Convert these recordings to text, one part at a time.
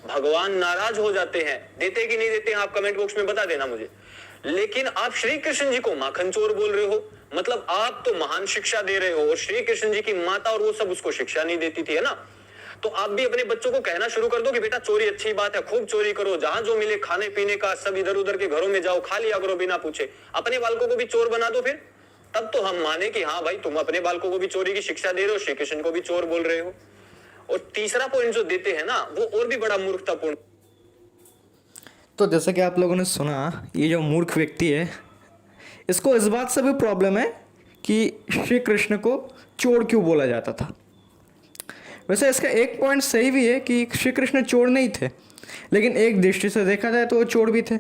भगवान नाराज हो जाते हैं, देते कि नहीं देते हैं आप कमेंट बॉक्स में बता देना मुझे। लेकिन आप श्री कृष्ण जी को माखन चोर बोल रहे हो, मतलब आप तो महान शिक्षा दे रहे हो और श्री कृष्ण जी की माता और वो सब उसको शिक्षा नहीं देती थी, है ना। तो आप भी अपने बच्चों को कहना शुरू कर दो कि बेटा चोरी अच्छी बात है, खूब चोरी करो, जहां जो मिले खाने पीने का सब इधर उधर के घरों में जाओ, खा लिया करो बिना पूछे। अपने बालकों को भी चोर बना दो, फिर तब तो हम माने कि हाँ भाई तुम अपने बालकों को भी चोरी की शिक्षा दे रहे हो, श्री कृष्ण को भी चोर बोल रहे हो। और तीसरा पॉइंट जो देते हैं ना वो और भी बड़ा मूर्खतापूर्ण। तो जैसे कि आप लोगों ने सुना, ये जो मूर्ख व्यक्ति है इसको इस बात से भी प्रॉब्लम है कि श्री कृष्ण को चोर क्यों बोला जाता था। वैसे इसका एक पॉइंट सही भी है कि श्री कृष्ण चोर नहीं थे, लेकिन एक दृष्टि से देखा जाए तो वो चोर भी थे।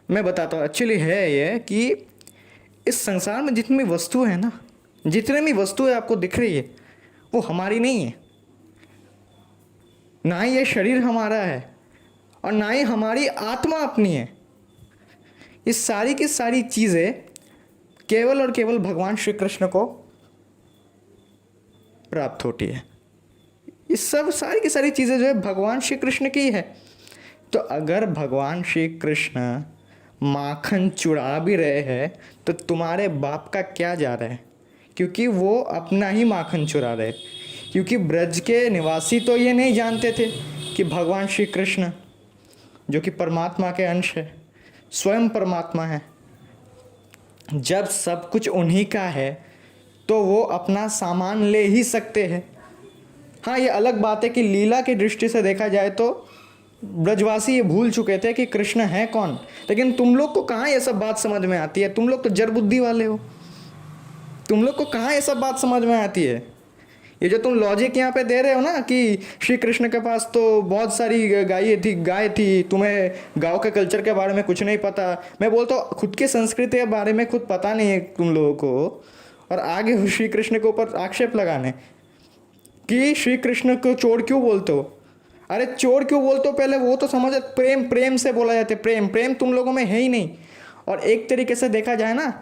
मैं बताता हूँ, एक्चुअली है ये कि इस संसार में जितनी भी वस्तु है ना, जितनी भी वस्तुएं आपको दिख रही है वो हमारी नहीं है। ना ही ये शरीर हमारा है और ना ही हमारी आत्मा अपनी है। इस सारी की सारी चीज़ें केवल और केवल भगवान श्री कृष्ण को प्राप्त होती है। ये सब सारी की सारी चीज़ें जो है भगवान श्री कृष्ण की है। तो अगर भगवान श्री कृष्ण माखन चुरा भी रहे हैं तो तुम्हारे बाप का क्या जा रहा है, क्योंकि वो अपना ही माखन चुरा रहे। क्योंकि ब्रज के निवासी तो ये नहीं जानते थे कि भगवान श्री कृष्ण जो कि परमात्मा के अंश है, स्वयं परमात्मा है। जब सब कुछ उन्हीं का है तो वो अपना सामान ले ही सकते हैं। हाँ, ये अलग बात है कि लीला की दृष्टि से देखा जाए तो ब्रजवासी ये भूल चुके थे कि कृष्ण है कौन। लेकिन तुम लोग को कहाँ ये सब बात समझ में आती है? तुम लोग तो जड़ बुद्धि वाले हो, तुम लोग को कहाँ ये सब बात समझ में आती है? ये जो तुम लॉजिक यहाँ पे दे रहे हो ना कि श्री कृष्ण के पास तो बहुत सारी गाय थी, तुम्हें गांव के कल्चर के बारे में कुछ नहीं पता। मैं बोलता हूँ खुद की संस्कृति के बारे में खुद पता नहीं है तुम लोगों को, और आगे श्री कृष्ण के ऊपर आक्षेप लगाने कि श्री कृष्ण को चोर क्यों बोलते हो। अरे चोर क्यों बोलते हो पहले वो तो समझो। प्रेम प्रेम से बोला जाता है, प्रेम प्रेम तुम लोगों में है ही नहीं। और एक तरीके से देखा जाए ना,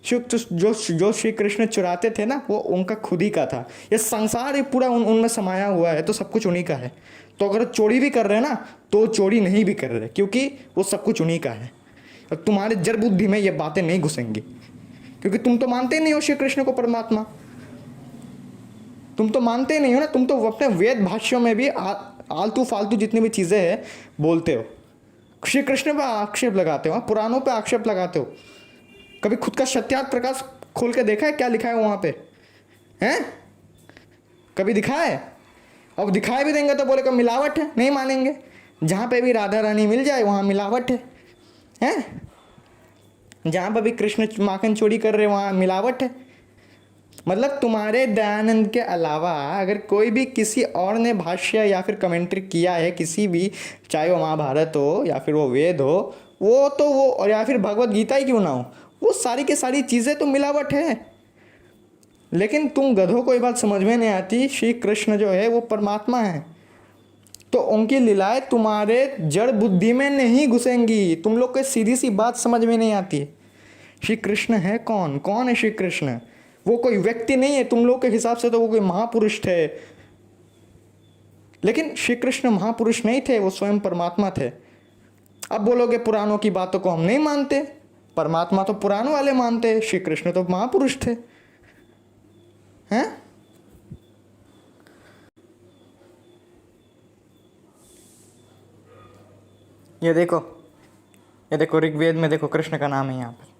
जो श्री कृष्ण चुराते थे ना वो उनका खुद ही का था। ये संसार ही पूरा उनमें समाया हुआ है, तो सब कुछ उन्हीं का है। तो अगर चोरी भी कर रहे हैं ना तो चोरी नहीं भी कर रहे, क्योंकि वो सब कुछ उन्हीं का है। और तुम्हारे जड़ बुद्धि में ये बातें नहीं घुसेंगी, क्योंकि तुम तो मानते नहीं हो श्री कृष्ण को परमात्मा। तुम तो मानते नहीं हो ना, तुम तो अपने वेद भाष्यों में भी आलतू फालतू जितनी भी चीज़ें हैं बोलते हो। श्री कृष्ण पर आक्षेप लगाते हो, पुराणों पे आक्षेप लगाते हो। कभी खुद का सत्यार्थ प्रकाश खोल के देखा है क्या लिखा है वहाँ पे? हैं? कभी दिखा है? अब दिखाए भी देंगे तो बोले का मिलावट है, नहीं मानेंगे। जहाँ पे भी राधा रानी मिल जाए वहाँ मिलावट है, हैं? जहाँ पर भी कृष्ण माखन चोरी कर रहे वहाँ मिलावट है। मतलब तुम्हारे दयानंद के अलावा अगर कोई भी किसी और ने भाष्य या फिर कमेंट्री किया है किसी भी, चाहे वो महाभारत हो या फिर वो वेद हो, वो तो वो, और या फिर भगवत गीता ही क्यों ना हो, वो सारी की सारी चीज़ें तो मिलावट है। लेकिन तुम गधों को ये बात समझ में नहीं आती, श्री कृष्ण जो है वो परमात्मा है, तो उनकी लीलाएं तुम्हारे जड़ बुद्धि में नहीं घुसेंगी। तुम लोग को सीधी सी बात समझ में नहीं आती है। श्री कृष्ण है कौन? कौन है श्री कृष्ण? वो कोई व्यक्ति नहीं है, तुम लोग के हिसाब से तो वो कोई महापुरुष थे, लेकिन श्री कृष्ण महापुरुष नहीं थे, वो स्वयं परमात्मा थे। अब बोलोगे पुराणों की बातों को हम नहीं मानते, परमात्मा तो पुराण वाले मानते, श्री कृष्ण तो महापुरुष थे, हैं? ये देखो ऋग्वेद में देखो कृष्ण का नाम है यहाँ पर,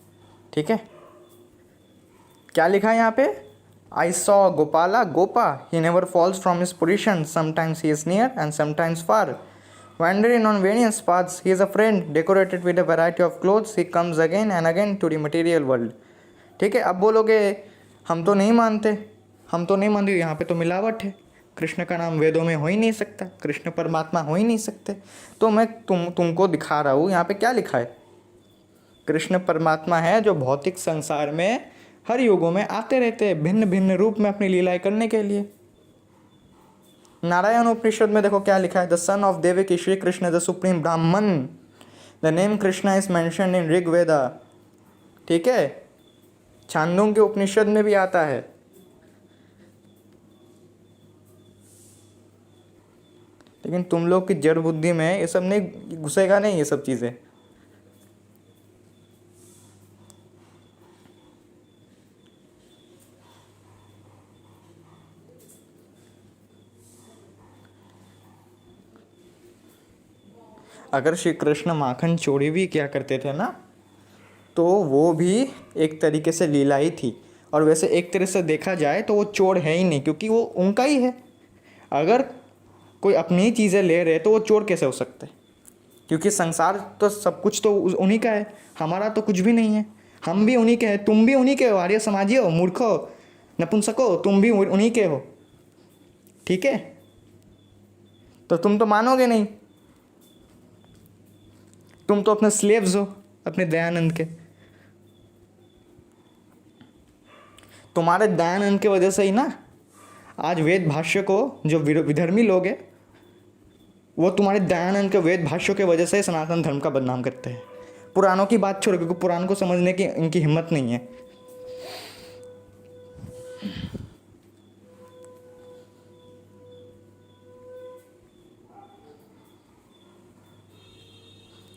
ठीक है? क्या लिखा है यहाँ पे? I saw Gopala Gopa. He never falls from his position. Sometimes he is near and sometimes far. Wandering on various paths, he is a friend decorated with a variety of clothes. He comes again and again to the material world. ठीक है? अब बोलोगे हम तो नहीं मानते, यहाँ पे तो मिलावट है, कृष्ण का नाम वेदों में हो ही नहीं सकता, कृष्ण परमात्मा हो ही नहीं सकते। तो मैं तुमको दिखा रहा हूँ यहाँ पे क्या लिखा है। कृष्ण परमात्मा है जो भौतिक संसार में हर युगों में आते रहते हैं, भिन्न भिन्न रूप में अपनी लीलाएं करने के लिए। नारायण उपनिषद में देखो क्या लिखा है, the son of Devaki Shri Krishna the supreme Brahman, the name Krishna is mentioned in Rigveda. ठीक है, छांदोग्य उपनिषद में भी आता है। लेकिन तुम लोग की जड़ बुद्धि में ये सब नहीं घुसेगा, नहीं ये सब चीज़ें। अगर श्री कृष्ण माखन चोरी भी किया करते थे ना, तो वो भी एक तरीके से लीला ही थी। और वैसे एक तरह से देखा जाए तो वो चोर है ही नहीं, क्योंकि वो उनका ही है। अगर कोई अपनी ही चीज़ें ले रहे तो वो चोर कैसे हो सकते? क्योंकि संसार तो सब कुछ तो उन्हीं का है, हमारा तो कुछ भी नहीं है। हम भी उन्हीं के हैं, तुम भी उन्हीं के हो, आर्य समाजी हो, मूर्ख हो, नपुंसको, तुम भी उन्हीं के हो। ठीक है, तो तुम तो मानोगे नहीं, तुम तो अपने स्लेव्स हो अपने दयानंद के। तुम्हारे दयानंद की वजह से ही ना आज वेद भाष्य को जो विधर्मी लोग हैं, वो तुम्हारे दयानंद के वेद भाष्यों की वजह से सनातन धर्म का बदनाम करते हैं। पुराणों की बात छोड़ो, क्योंकि पुराण को समझने की इनकी हिम्मत नहीं है।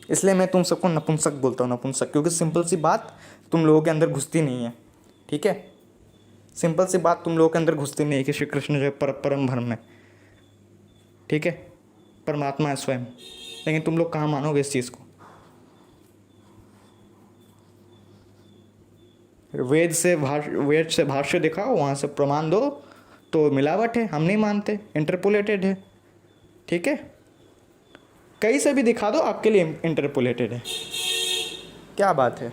इसलिए मैं तुम सबको नपुंसक बोलता हूँ, नपुंसक, क्योंकि सिंपल सी बात तुम लोगों के अंदर घुसती नहीं है। ठीक है, सिंपल सी बात तुम लोगों के अंदर घुसती नहीं है कि श्री कृष्ण जो परम ब्रह्म है। ठीक है, परमात्मा है स्वयं। लेकिन तुम लोग कहाँ मानोगे इस चीज़ को? वेद से भाष्य दिखाओ, वहाँ से प्रमाण दो, तो मिलावट है, हम नहीं मानते, इंटरपोलेटेड है। ठीक है, कहीं से भी दिखा दो, आपके लिए इंटरपोलेटेड है। क्या बात है?